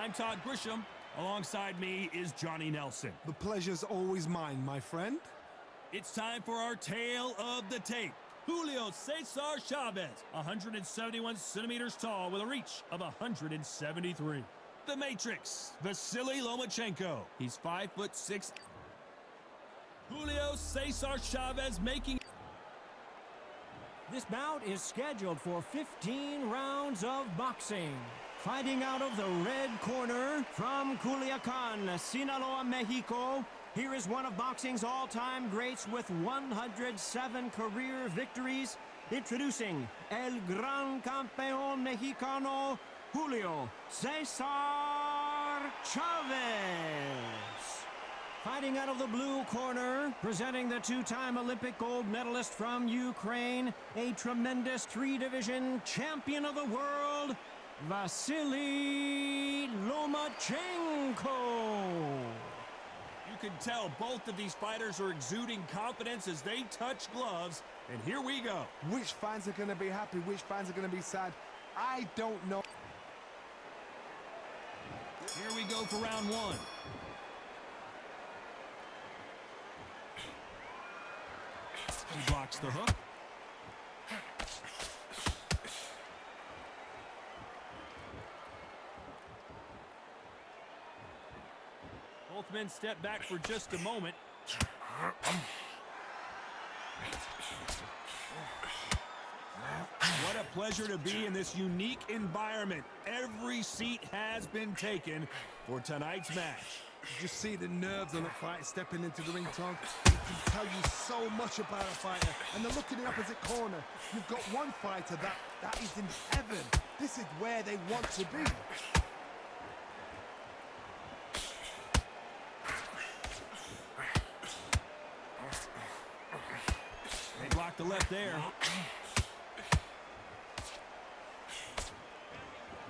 I'm Todd Grisham. Alongside me is Johnny Nelson. The pleasure's always mine, my friend. It's time for our tale of the tape. Julio Cesar Chavez, 171 centimeters tall with a reach of 173. The Matrix, Vasilii Lomachenko. He's 5'6". Julio Cesar Chavez making... This bout is scheduled for 15 rounds of boxing. Fighting out of the red corner from Culiacan, Sinaloa, Mexico. Here is one of boxing's all-time greats with 107 career victories. Introducing El Gran Campeón Mexicano, Julio Cesar Chavez. Fighting out of the blue corner, presenting the two-time Olympic gold medalist from Ukraine, a tremendous three-division champion of the world, Vasilii Lomachenko. You can tell both of these fighters are exuding confidence as they touch gloves, and here we go. Which fans are going to be happy, which fans are going to be sad, I don't know. Here we go for round one. He blocks the hook. Both men step back for just a moment. What a pleasure to be in this unique environment. Every seat has been taken for tonight's match. You just see the nerves on the fight stepping into the ring, Tom. It can tell you so much about a fighter. And then look in the opposite corner. You've got one fighter that is in heaven. This is where they want to be. They block the left there.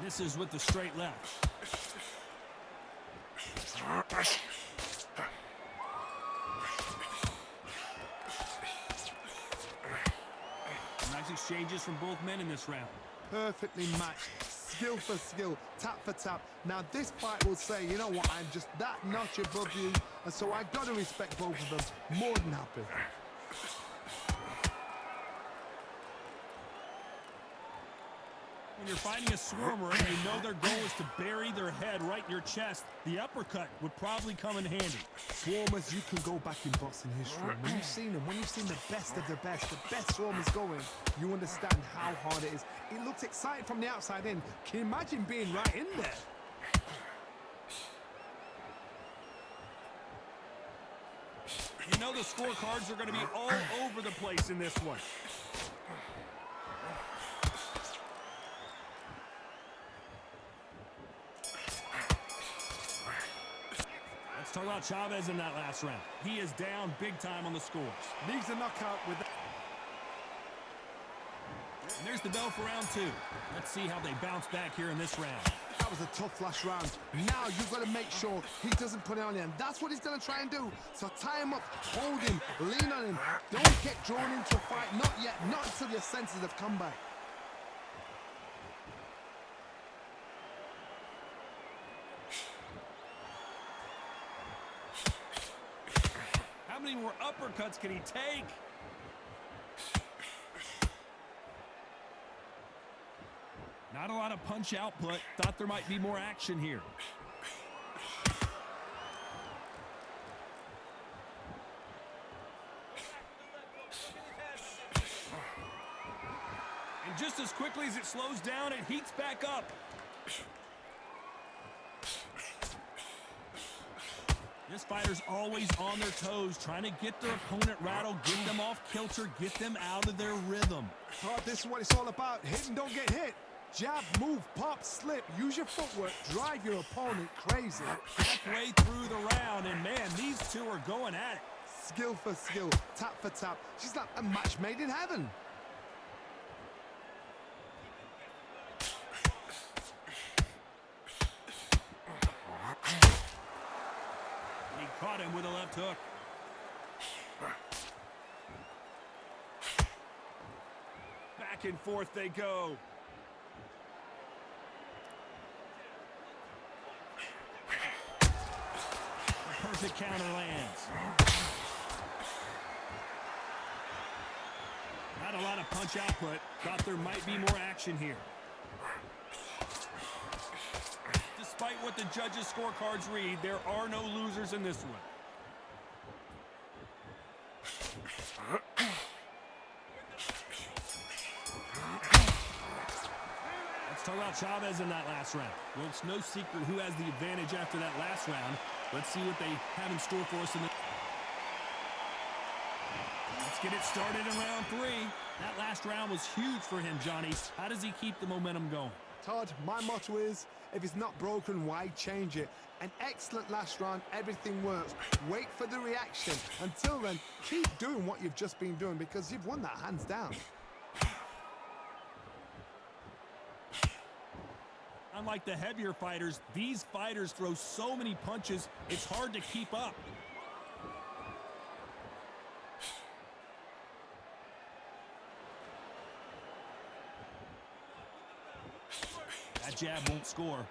Misses with the straight left. Nice exchanges from both men in this round. Perfectly matched, skill for skill, tap for tap. Now this fight will say, you know what, I'm just that notch above you, and so I've got to respect both of them. More than happy. When you're fighting a swarmer and you know their goal is to bury their head right in your chest, the uppercut would probably come in handy. Swarmers, you can go back in boxing history. When you've seen them, when you've seen the best of the best swarmers going, you understand how hard it is. It looks exciting from the outside in. Can you imagine being right in there? You know the scorecards are going to be all over the place in this one. Let's talk about Chavez in that last round. He is down big time on the scores. Leaves a knockout with that. And there's the bell for round two. Let's see how they bounce back here in this round. That was a tough last round. Now you've got to make sure he doesn't put it on him. That's what he's going to try and do. So tie him up, hold him, lean on him. Don't get drawn into a fight. Not yet. Not until your senses have come back. How many more uppercuts can he take? Not a lot of punch output. Thought there might be more action here. And just as quickly as it slows down, it heats back up. This fighter's always on their toes, trying to get their opponent rattled, get them off kilter, get them out of their rhythm. Oh, this is what it's all about. Hit and don't get hit. Jab, move, pop, slip. Use your footwork. Drive your opponent crazy. Halfway through the round, and man, these two are going at it. Skill for skill, tap for tap. She's like a match made in heaven. He caught him with a left hook. Back and forth they go. The counter lands. Not a lot of punch output. Thought there might be more action here. Despite what the judges' scorecards read, there are no losers in this one. Let's talk about Chavez in that last round. Well, it's no secret who has the advantage after that last round. Let's see what they have in store for us in the... Let's get it started in round 3. That last round was huge for him, Johnny. How does he keep the momentum going? Todd, my motto is, if it's not broken, why change it? An excellent last round, everything works. Wait for the reaction. Until then, keep doing what you've just been doing because you've won that hands down. Unlike the heavier fighters, these fighters throw so many punches, it's hard to keep up. That jab won't score.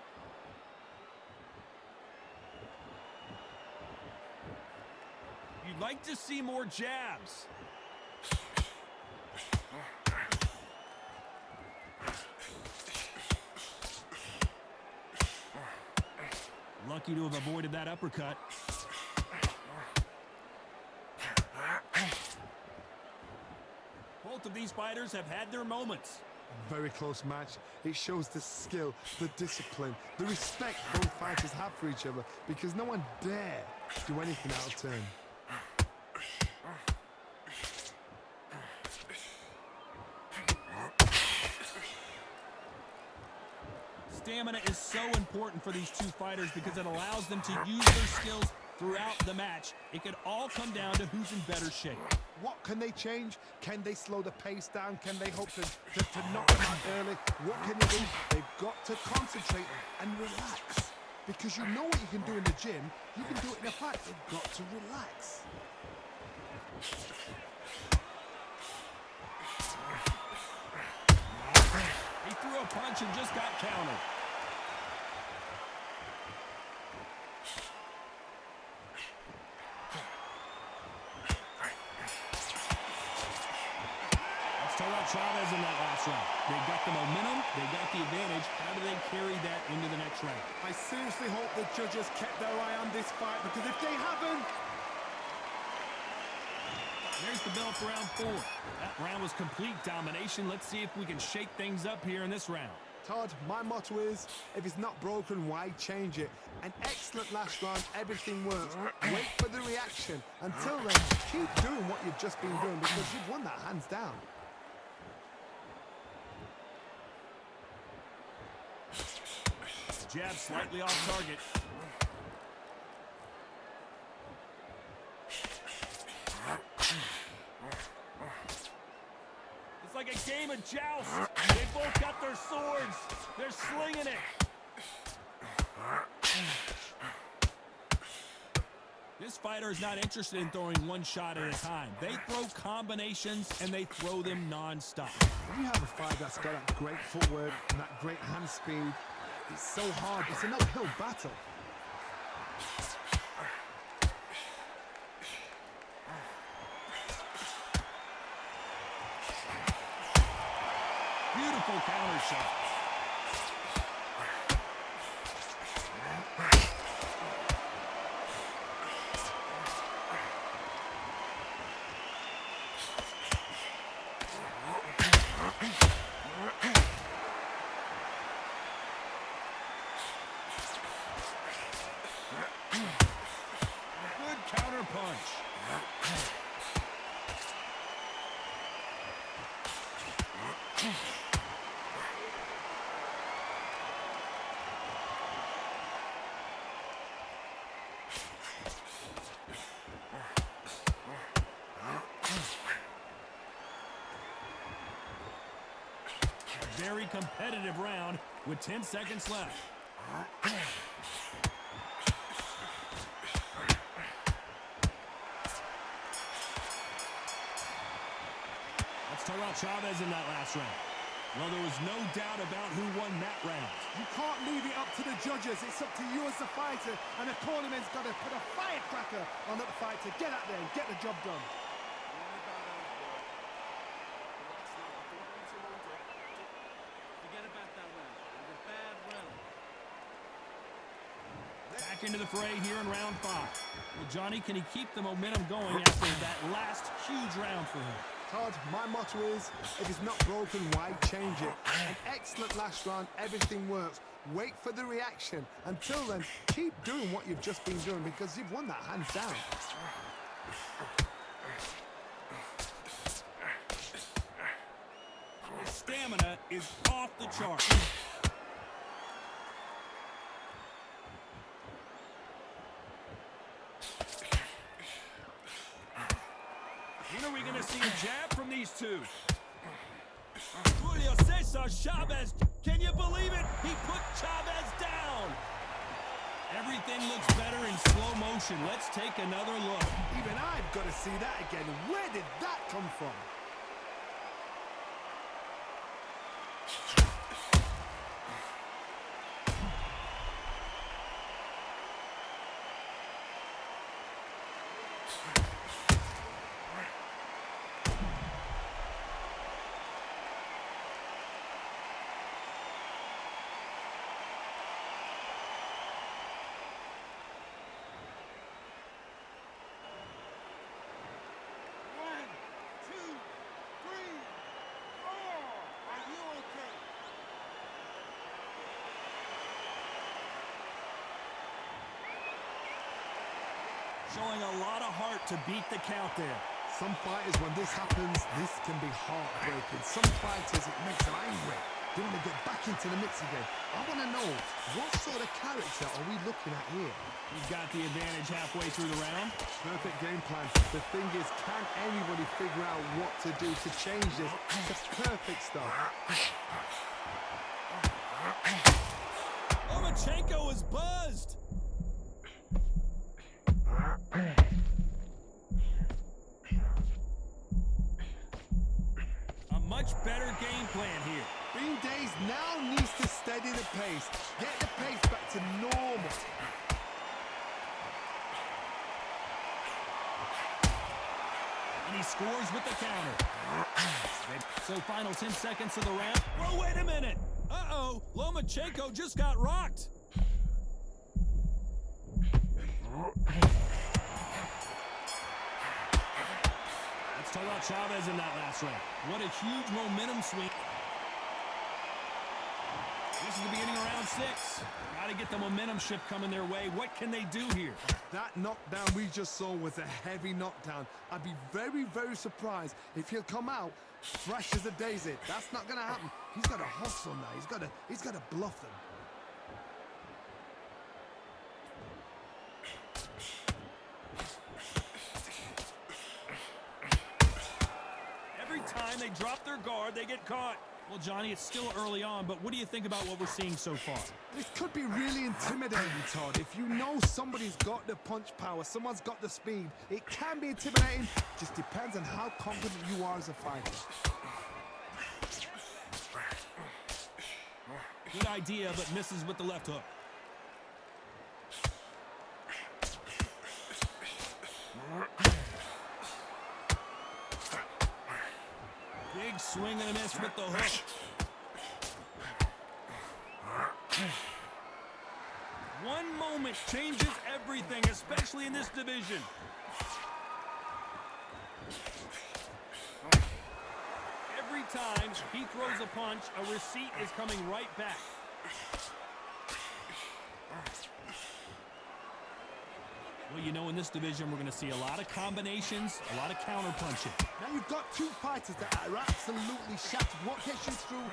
You'd like to see more jabs. Lucky to have avoided that uppercut. Both of these fighters have had their moments. Very close match. It shows the skill, the discipline, the respect both fighters have for each other because no one dare do anything out of turn. Stamina is so important for these two fighters because it allows them to use their skills throughout the match. It could all come down to who's in better shape. What can they change? Can they slow the pace down? Can they hope to knock them out early? What can they do? They've got to concentrate and relax. Because you know what you can do in the gym, you can do it in a fight. They've got to relax. He threw a punch and just got countered. Chavez in that last round. They got the momentum, they got the advantage. How do they carry that into the next round? I seriously hope the judges kept their eye on this fight because if they haven't... There's the bell for round 4. That round was complete domination. Let's see if we can shake things up here in this round. Todd, my motto is, if it's not broken, why change it? An excellent last round, everything works. Wait for the reaction. Until then, keep doing what you've just been doing because you've won that hands down. Jab slightly off target. It's like a game of joust. They both got their swords. They're slinging it. This fighter is not interested in throwing one shot at a time. They throw combinations and they throw them non-stop. When you have a fight that's got that great footwork and that great hand speed, it's so hard. It's an uphill battle. Beautiful counter shot. Very competitive round with 10 seconds left. Let's talk about Chavez in that last round. Well, there was no doubt about who won that round. You can't leave it up to the judges. It's up to you as the fighter, and the cornerman's got to put a firecracker on that fighter. Get out there and get the job done. Forget about that round. It was a bad round. Back into the fray here in round 5. Well, Johnny, can he keep the momentum going after that last huge round for him? Todd, my motto is, if it's not broken, why change it? An excellent last round, everything works. Wait for the reaction. Until then, keep doing what you've just been doing because you've won that hands down. His stamina is off the chart. When are we going to see a jab from these two? Julio Cesar Chavez. Can you believe it? He put Chavez down. Everything looks better in slow motion. Let's take another look. Even I've got to see that again. Where did that come from? Showing a lot of heart to beat the count there. Some fighters, when this happens, this can be heartbreaking. Some fighters, it makes them angry. They want to get back into the mix again. I want to know, what sort of character are we looking at here? He's got the advantage halfway through the round. Perfect game plan. The thing is, can anybody figure out what to do to change this? It's perfect stuff. Lomachenko is buzzed. A much better game plan here. Bean Days now needs to steady the pace. Get the pace back to normal. And he scores with the counter. So final 10 seconds of the round. Whoa, wait a minute. Uh-oh. Lomachenko just got rocked. Let's talk about Chavez in that last round. What a huge momentum swing. This is the beginning of round 6. Got to get the momentum shift coming their way. What can they do here? That knockdown we just saw was a heavy knockdown. I'd be very, very surprised if he'll come out fresh as a daisy. That's not going to happen. He's got to hustle now. He's got to bluff them. Every time they drop their guard, they get caught. Well, Johnny, it's still early on, but what do you think about what we're seeing so far? This could be really intimidating, Todd. If you know somebody's got the punch power, someone's got the speed, it can be intimidating. Just depends on how confident you are as a fighter. Good idea, but misses with the left hook. Big swing and a miss with the hook. One moment changes everything, especially in this division. Every time he throws a punch, a receipt is coming right back. Well, you know, in this division, we're going to see a lot of combinations, a lot of counter punching. Now you've got two fighters that are absolutely shattered. What gets you through?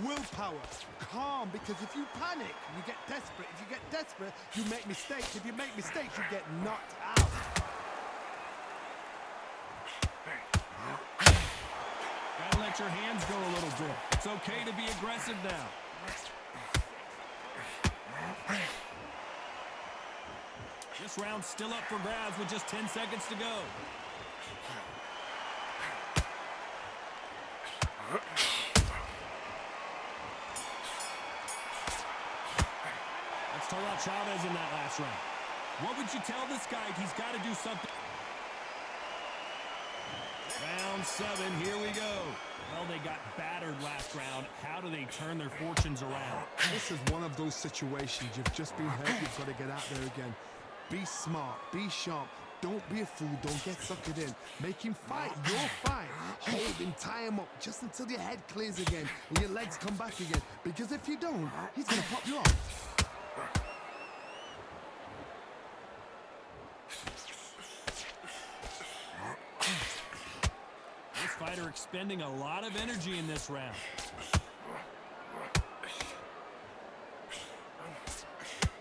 Willpower. Calm, because if you panic, you get desperate. If you get desperate, you make mistakes. If you make mistakes, you get knocked out. Gotta let your hands go a little bit. It's okay to be aggressive now. This round's still up for grabs with just 10 seconds to go. toll out Chavez in that last round. What would you tell this guy? He's got to do something. Round 7, here we go. Well, they got battered last round. How do they turn their fortunes around? This is one of those situations. You've just been hurt. You've got to get out there again. Be smart. Be sharp. Don't be a fool. Don't get suckered in. Make him fight your fight. Hold him. Tie him up just until your head clears again and your legs come back again. Because if you don't, he's going to pop you off. Fighter expending a lot of energy in this round.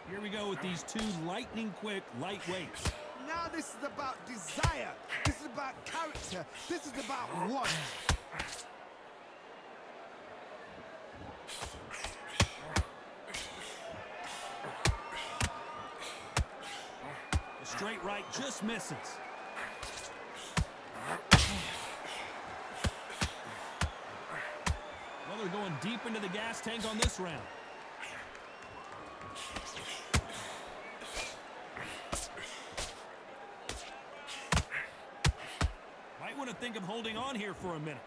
Here we go with these two lightning-quick lightweights. Now this is about desire. This is about character. This is about what. The straight right just misses. They're going deep into the gas tank on this round. Might want to think of holding on here for a minute.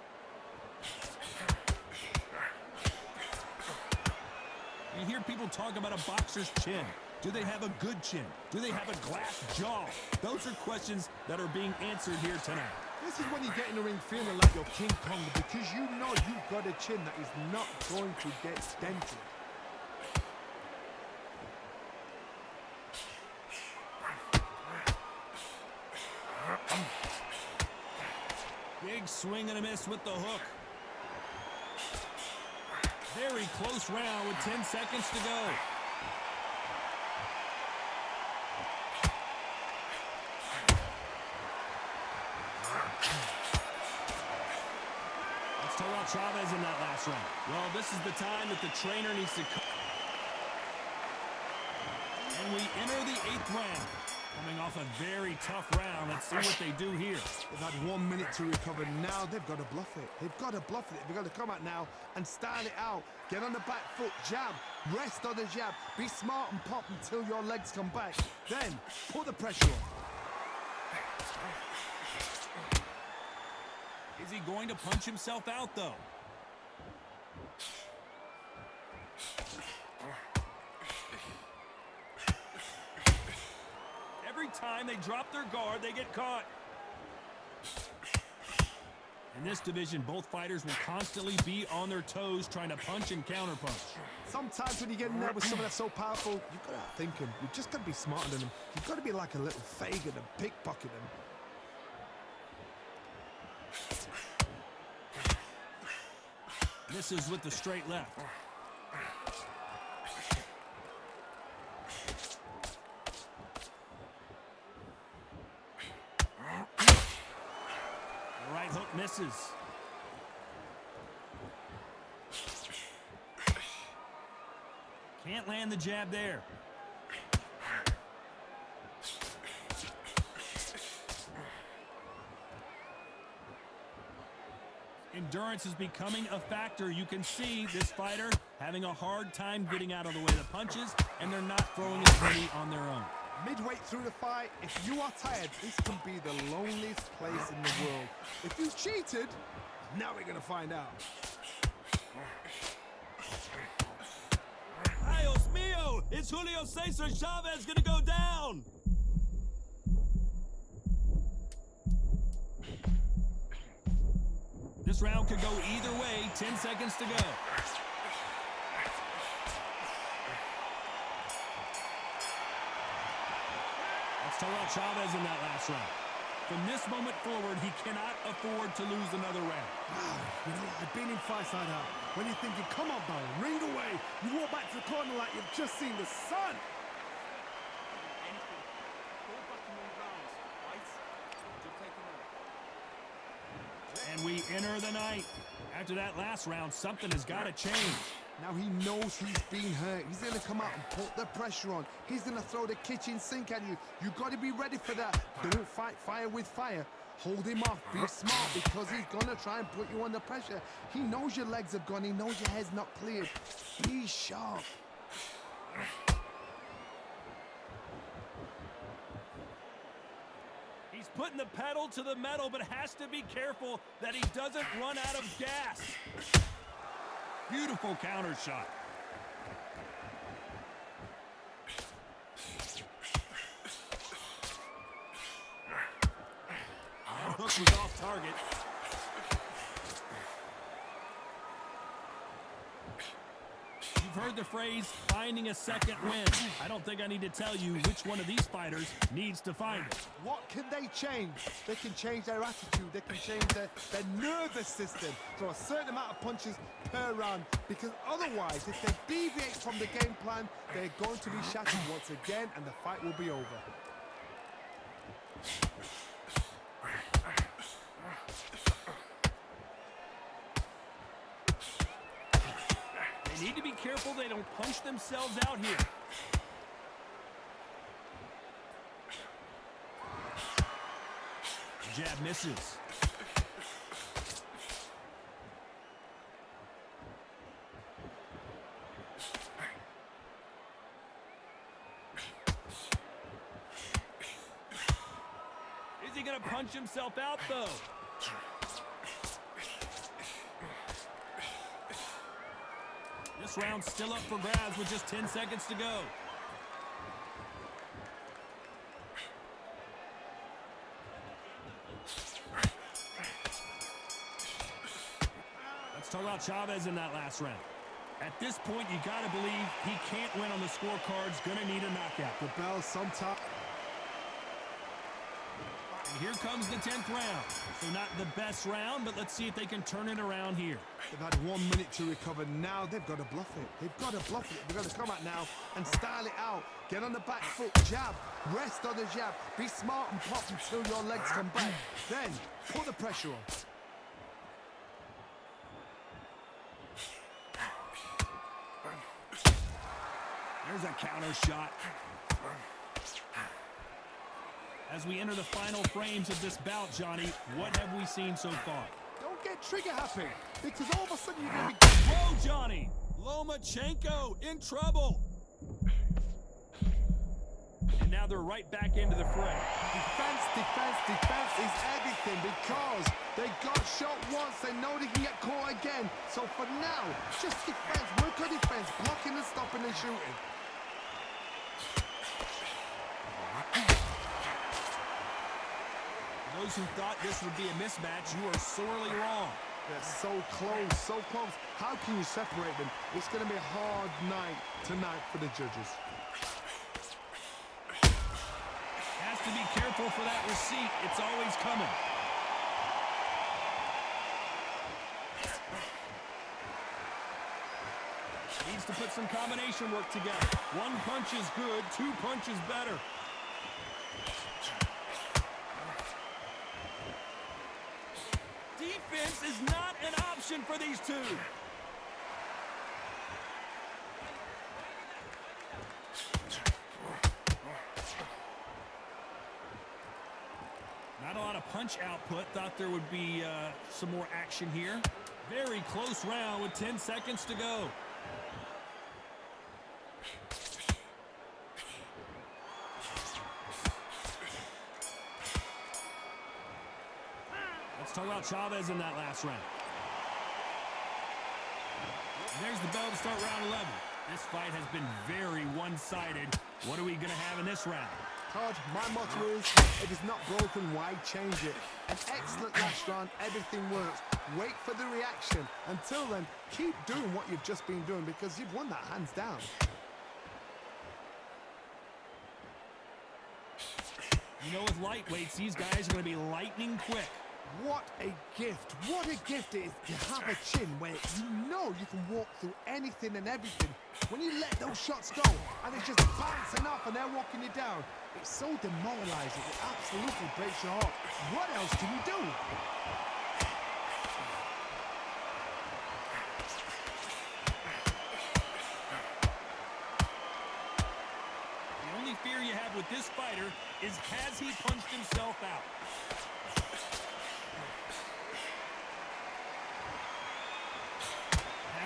You hear people talk about a boxer's chin. Do they have a good chin? Do they have a glass jaw? Those are questions that are being answered here tonight. This is when you get in the ring feeling like you're King Kong because you know you've got a chin that is not going to get dented. Big swing and a miss with the hook. Very close round with 10 seconds to go. Chavez in that last round. Well, this is the time that the trainer needs to come. And we enter the 8th round. Coming off a very tough round. Let's see what they do here. They've had 1 minute to recover. Now they've got to bluff it. They've got to bluff it. They've got to come out now and style it out. Get on the back foot, jab, rest on the jab. Be smart and pop until your legs come back. Then put the pressure on. Is he going to punch himself out, though? Every time they drop their guard, they get caught. In this division, both fighters will constantly be on their toes trying to punch and counterpunch. Sometimes when you get in there with someone that's so powerful, you've got to think him. You've just got to be smarter than him. You've got to be like a little faggot and pickpocket him. Misses with the straight left. The right hook misses. Can't land the jab there. Endurance is becoming a factor. You can see this fighter having a hard time getting out of the way of the punches, and they're not throwing as many on their own. Midway through the fight, if you are tired, this can be the loneliest place in the world. If you cheated, now we're going to find out. Dios mío! Is Julio Cesar Chavez going to go down? This round could go either way. 10 seconds to go. Let's talk about Chavez in that last round. From this moment forward, he cannot afford to lose another round. Wow, you know, I've been in fights like that. When you're thinking, come on, bro, ring away. You walk back to the corner like you've just seen the sun. Anything. Go back in the rounds, right? Just take them out. And we enter the night. After that last round, something has got to change. Now he knows he's been hurt. He's going to come out and put the pressure on. He's going to throw the kitchen sink at you. You've got to be ready for that. Don't fight fire with fire. Hold him off. Be smart because he's going to try and put you under pressure. He knows your legs are gone. He knows your head's not cleared. Be sharp. putting the pedal to the metal, but has to be careful that he doesn't run out of gas. Beautiful counter shot. That hook was off target. You've heard the phrase, finding a second win. I don't think I need to tell you which one of these fighters needs to find it. What can they change? They can change their attitude. They can change their nervous system. Throw a certain amount of punches per round. Because otherwise, if they deviate from the game plan, they're going to be shattered once again, and the fight will be over. They need to be careful they don't punch themselves out here. Jab misses. Is he going to punch himself out, though? This round's still up for grabs with just 10 seconds to go. Let's talk about Chavez in that last round. At this point, you got to believe he can't win on the scorecards. Going to need a knockout. The bell sometime. And here comes the 10th round. So not the best round, but let's see if they can turn it around here. They've had 1 minute to recover. Now they've got to bluff it. They've got to bluff it. They've got to come out now and style it out. Get on the back foot, jab, rest on the jab. Be smart and pop until your legs come back. Then put the pressure on. There's a counter shot. As we enter the final frames of this bout, Johnny, what have we seen so far? Don't get trigger happy, because all of a sudden you're going to be... Whoa, Johnny! Lomachenko in trouble! And now they're right back into the fray. Defense, defense, defense is everything, because they got shot once. They know they can get caught again. So for now, just defense, work on defense, blocking and stopping and shooting. Those who thought this would be a mismatch, you are sorely wrong. They're so close, so close. How can you separate them? It's going to be a hard night tonight for the judges. Has to be careful for that receipt. It's always coming. Needs to put some combination work together. One punch is good, 2 punches better. Defense is not an option for these two. Not a lot of punch output. Thought there would be some more action here. Very close round with 10 seconds to go. Let's talk about Chavez in that last round. There's the bell to start round 11. This fight has been very one-sided. What are we going to have in this round? Todd, my motto is, if it's not broken, why change it? An excellent last round, everything works. Wait for the reaction. Until then, keep doing what you've just been doing, because you've won that hands down. You know, with lightweights, these guys are going to be lightning quick. What a gift. What a gift it is to have a chin where you know you can walk through anything and everything. When you let those shots go and it's just bouncing off and they're walking you down, it's so demoralizing. It absolutely breaks your heart. What else can you do? The only fear you have with this fighter is, has he punched himself out?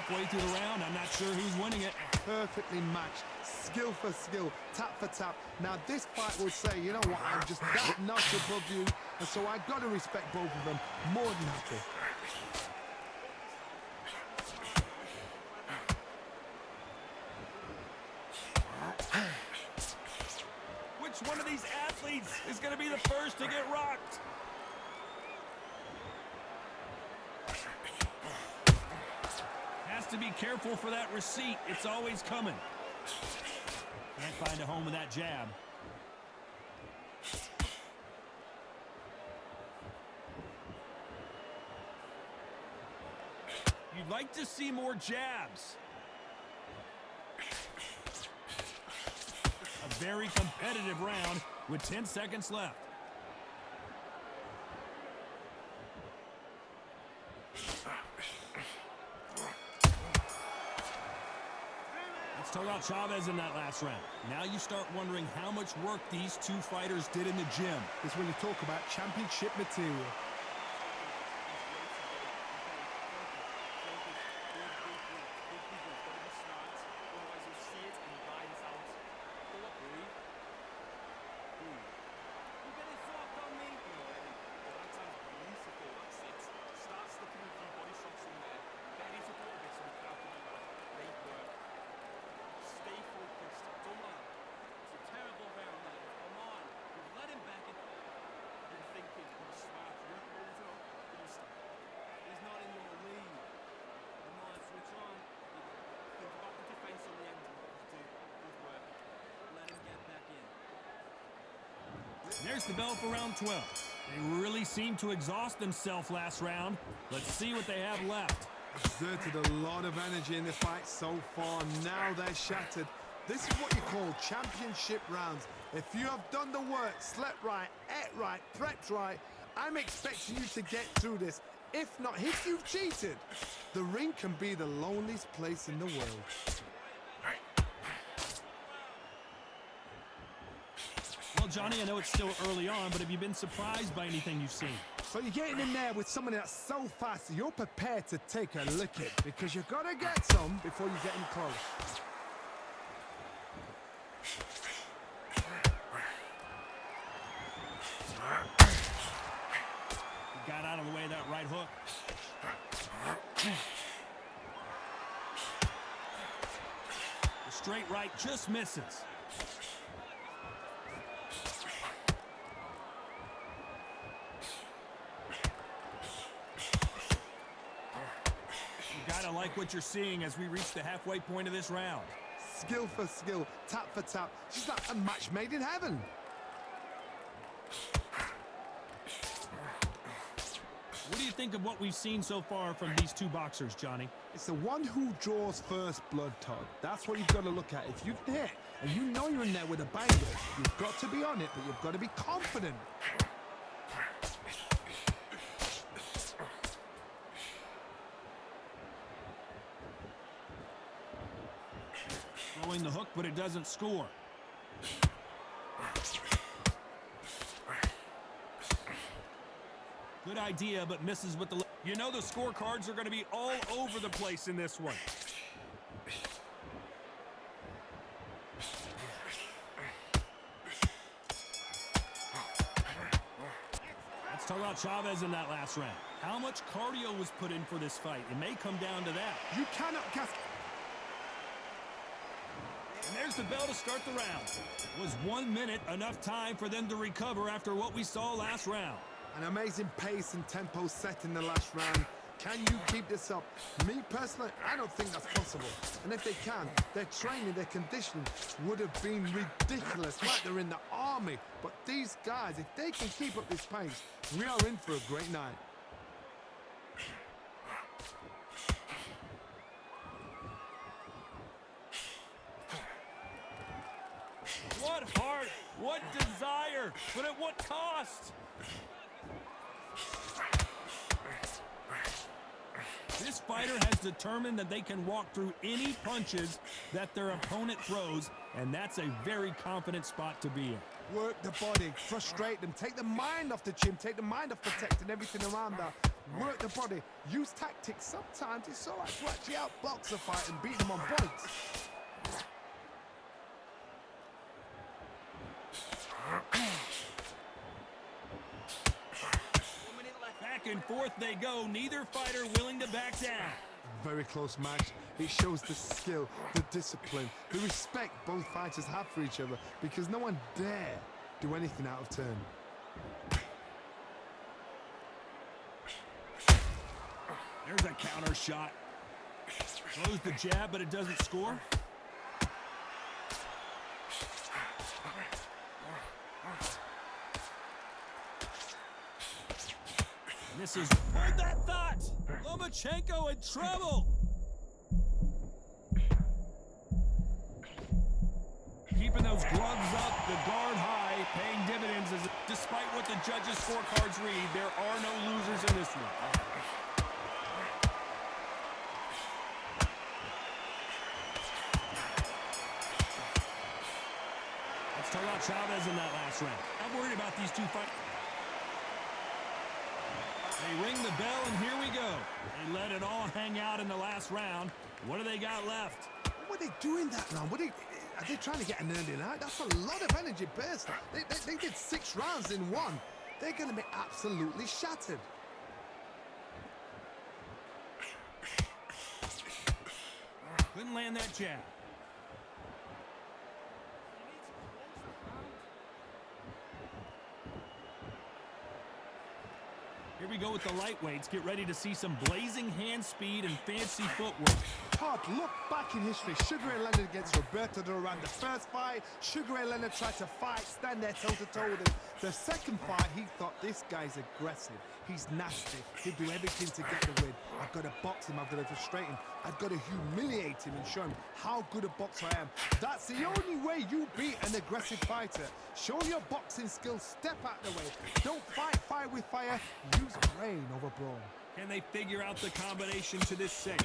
halfway through the round. I'm not sure who's winning it. Perfectly matched, skill for skill, tap for tap. Now this fight will say, you know what, I'm just that notch above you, and so I've got to respect both of them more than happy. Which one of these athletes is going to be the first to get rocked? Has to be careful for that receipt. It's always coming. Can't find a home with that jab. You'd like to see more jabs. A very competitive round with 10 seconds left. Let's talk about Chavez in that last round. Now you start wondering how much work these two fighters did in the gym. It's when you talk about championship material. There's the bell for round 12. They really seemed to exhaust themselves last round. Let's see what they have left. Exerted a lot of energy in the fight so far. Now they're shattered. This is what you call championship rounds. If you have done the work, slept right, ate right, prepped right, I'm expecting you to get through this. If not, if you've cheated, the ring can be the loneliest place in the world. Well, Johnny, I know it's still early on, but have you been surprised by anything you've seen? So you're getting in there with someone that's so fast, you're prepared to take a licking because you've got to get some before you get in close. He got out of the way of that right hook. The straight right just misses. I like what you're seeing as we reach the halfway point of this round. Skill for skill, tap for tap. It's like a match made in heaven. What do you think of what we've seen so far from these two boxers, Johnny? It's the one who draws first blood, Todd. That's what you've got to look at. If you can hit, and you know you're in there with a banger, you've got to be on it, but you've got to be confident. Throwing the hook, but it doesn't score. Good idea, but misses with the... You know the scorecards are going to be all over the place in this one. Let's talk about Chavez in that last round. How much cardio was put in for this fight? It may come down to that. You cannot guess. And there's the bell to start the round. Was 1 minute enough time for them to recover after what we saw last round? An amazing pace and tempo set in the last round. Can you keep this up? Me personally, I don't think that's possible. And if they can, their training, their conditioning would have been ridiculous, like they're in the army. But these guys, if they can keep up this pace, we are in for a great night. What heart, what desire, but at what cost? This fighter has determined that they can walk through any punches that their opponent throws, and that's a very confident spot to be in. Work the body, frustrate them, take the mind off the gym, take the mind off protecting everything around that. work the body, use tactics. Sometimes it's all right to actually outbox a fight and beat them on points. Back and forth they go, neither fighter willing to back down. Very close match. It shows the skill, the discipline, the respect both fighters have for each other, because no one dare do anything out of turn. There's a counter shot. Throws the jab, but it doesn't score. Misses. Hold that thought! Lomachenko in trouble! Keeping those gloves up, the guard high, paying dividends as despite what the judges' scorecards read, there are no losers in this one. Let's talk about Chavez in that last round. I'm worried about these two fights. They ring the bell, and here we go. They let it all hang out in the last round. What do they got left? What are they doing that round? Are they trying to get an early night? That's a lot of energy burst. They did 6 rounds in one. They're going to be absolutely shattered. Couldn't land that jab. Here we go with the lightweights. Get ready to see some blazing hand speed and fancy footwork. Todd, look back in history. Sugar Ray Leonard against Roberto Duran. The first fight, Sugar Ray Leonard tried to fight, stand there toe-to-toe with him. The second fight, he thought, this guy's aggressive. He's nasty. He'll do everything to get the win. I've got to box him. I've got to frustrate him. I've got to humiliate him and show him how good a boxer I am. That's the only way you beat an aggressive fighter. Show your boxing skills. Step out the way. Don't fight fire with fire. Use brain over brawn. Can they figure out the combination to this safe?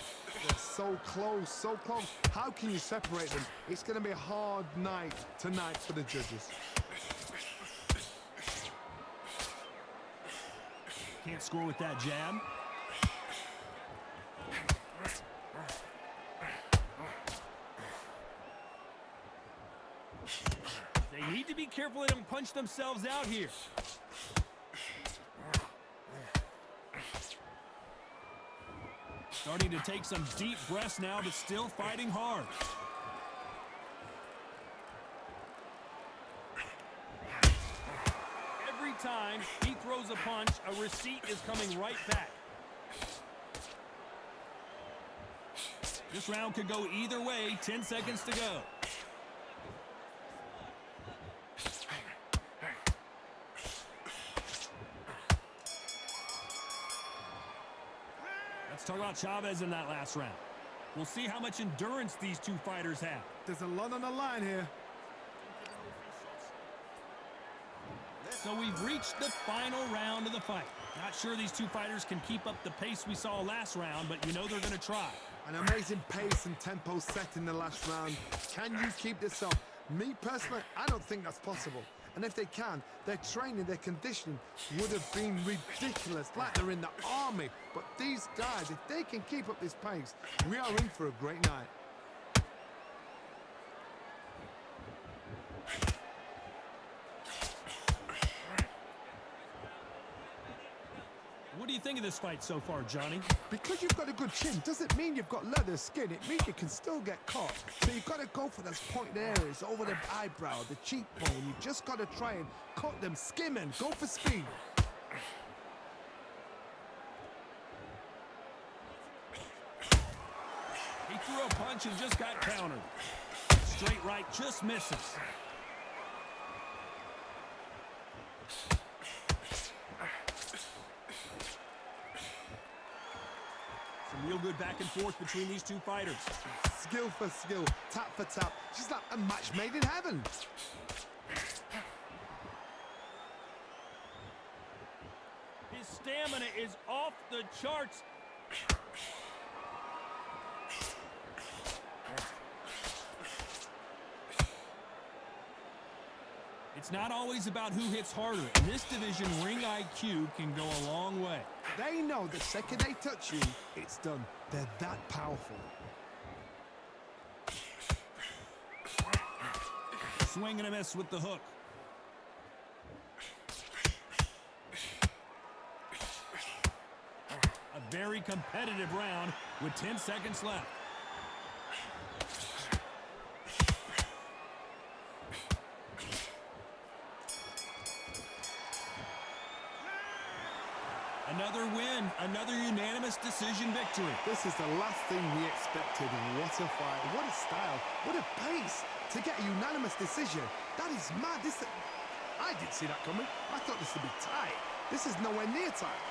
They're so close, so close. How can you separate them? It's going to be a hard night tonight for the judges. Can't score with that jab. They need to be careful they don't punch themselves out here. Starting to take some deep breaths now, but still fighting hard. Every time he throws a punch, a receipt is coming right back. This round could go either way. 10 seconds to go. Let's talk about Chavez in that last round. We'll see how much endurance these two fighters have. There's a lot on the line here. So we've reached the final round of the fight. Not sure these two fighters can keep up the pace we saw last round, but you know they're going to try. An amazing pace and tempo set in the last round. Can you keep this up? Me personally, I don't think that's possible. And if they can, their training, their conditioning would have been ridiculous, like they're in the army. But these guys, if they can keep up this pace, we are in for a great night. What do you think of this fight so far, Johnny? Because you've got a good chin doesn't mean you've got leather skin. It means you can still get caught. So you've got to go for those pointed areas over the eyebrow, the cheekbone. You've just got to try and cut them, skim and go for speed. He threw a punch and just got countered. Straight right just misses. Some real good back and forth between these two fighters. Skill for skill, tap for tap. Just like a match made in heaven. His stamina is off the charts. It's not always about who hits harder. In this division, ring IQ can go a long way. They know the second they touch you, it's done. They're that powerful. Swing and a miss with the hook. A very competitive round with 10 seconds left. Another win, another unanimous decision victory. This is the last thing we expected. What a fight, what a style, what a pace to get a unanimous decision. That is mad. I didn't see that coming. I thought this would be tight. This is nowhere near tight.